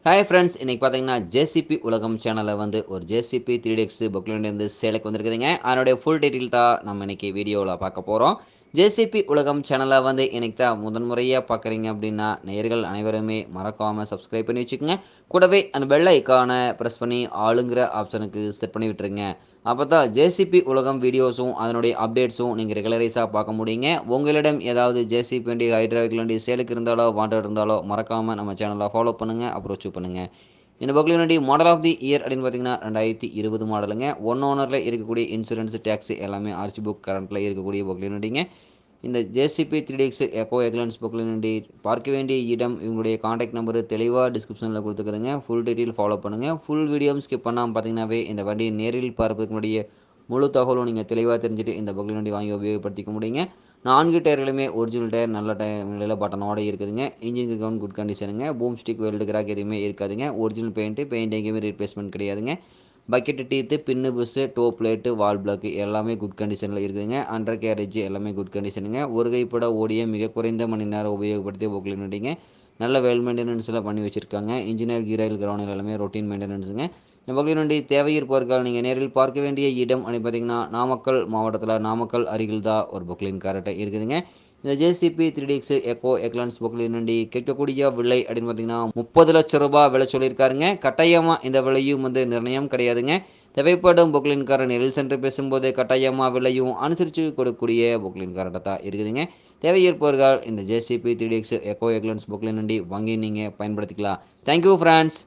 Hi friends, இன்றைக்கி பார்த்தீங்கன்னா JCB உலகம் சேனலில் வந்து ஒரு ஜேசிபி 3DX புக்லேருந்து சேலுக்கு வந்துருக்குதுங்க. அதனுடைய ஃபுல் டீட்டெயில் தான் நம்ம இன்றைக்கி வீடியோவில் பார்க்க போகிறோம். ஜேசிபி உலகம் சேனலில் வந்து இன்றைக்கி தான் முதன்முறையாக பார்க்குறீங்க அப்படின்னா நேயர்கள் அனைவருமே மறக்காமல் சப்ஸ்கிரைப் பண்ணி வச்சுக்கோங்க. கூடவே அந்த பெல் ஐக்கானை ப்ரெஸ் பண்ணி ஆளுங்கிற ஆப்ஷனுக்கு செட் பண்ணி விட்டுருங்க. அப்போ தான் ஜேசிபி உலகம் வீடியோஸும் அதனுடைய அப்டேட்ஸும் நீங்கள் ரெகுலரைஸாக பார்க்க முடியுங்க. உங்களிடம் ஏதாவது ஜேசிபி வண்டி, ஹைட்ராவிக் வண்டி சேலுக்கு இருந்தாலோ வாண்டட் இருந்தாலோ மறக்காமல் நம்ம சேனலை ஃபாலோ பண்ணுங்கள், அப்ரோச் பண்ணுங்கள். இந்த பக்லி வண்டி மாடல் ஆஃப் தி இயர் அப்படின்னு பார்த்தீங்கன்னா 2020 மாடலுங்க. ஒன் ஓனரில் இருக்கக்கூடிய இன்சூரன்ஸ் டேக்ஸ் எல்லாமே ஆர்சி புக் கரண்ட்டில் இருக்கக்கூடிய பக்லி வண்டிங்க. இந்த ஜேசிபி 3DX எக்கோ எக்லன்ஸ் பக்லி வண்டி பார்க்க வேண்டிய இடம், இவங்களுடைய காண்டாக்ட் நம்பரு தெளிவாக டிஸ்கிரிப்ஷனில் கொடுத்துக்குதுங்க. ஃபுல் டீட்டெயில் ஃபாலோ பண்ணுங்கள். ஃபுல் வீடியோ ஸ்கிப் பண்ணாமல் பார்த்தீங்கன்னாவே இந்த வண்டியை நேரில் பார்ப்பதுக்கு முன்னாடியே முழு தகவலும் நீங்கள் தெளிவாக தெரிஞ்சுட்டு இந்த பக்லி வண்டி வாங்கி உபயோகப்படுத்திக்க முடியுங்க. 4 டயர்களுமே ஒரிஜினல் டயர், நல்ல டயர் நிலையில் பட்டனோட இருக்குதுங்க. இன்ஜின் கவுன் குட் கண்டிஷனுங்க. பூம் ஸ்டிக் வெல்டு கிராக் எதுவுமே இருக்காதுங்க. ஒரிஜினல் பெயிண்ட் எங்கேயுமே ரீப்ளேஸ்மெண்ட் கிடையாதுங்க. Bucket teeth, pin bush, toe plate, valve block எல்லாமே குட் கண்டிஷனில் இருக்குதுங்க. அண்டர் கேரேஜ் எல்லாமே குட் கண்டிஷனுங்க. ஒரு கைப்பட ஓடிய மிக குறைந்த மணி நேரம் உபயோகப்படுத்தி போக்கில் நடிங்க. நல்ல வெல் மெயின்டெனன்ஸில் பண்ணி வச்சுருக்காங்க. இன்ஜினியர் கீராயில் கிரவுண்டில் எல்லாமே ரொட்டீன் மெயின்டெனன்ஸுங்க. இந்த பகுதியில் வண்டி தேவை இருப்பவர்கள் நீங்கள் நேரில் பார்க்க வேண்டிய இடம் அப்படின்னு பார்த்தீங்கன்னா நாமக்கல் மாவட்டத்தில் நாமக்கல் அருகில் தான் ஒரு புக்லின் கார்ட்டை இருக்குதுங்க. இந்த ஜேசிபி 3DX எக்கோ எக்லான்ஸ் புக்லின் வண்டி கேட்கக்கூடிய விலை அப்படின்னு பார்த்தீங்கன்னா 30 லட்சம் ரூபாய் விலை சொல்லியிருக்காருங்க. கட்டாயமாக இந்த விலையும் வந்து நிர்ணயம் கிடையாதுங்க. தேவைப்படும் புக்லின்காரன் நேரில் சென்று பேசும்போது கட்டாயமாக விலையும் அனுசரித்து கொடுக்கக்கூடிய புக்லின்கார்ட்டை தான் இருக்குதுங்க. தேவையிருப்பவர்கள் இந்த ஜேசிபி 3DX எக்கோ எக்லன்ஸ் புக்லின் வண்டி வாங்கி நீங்கள் பயன்படுத்திக்கலாம். Thank you friends.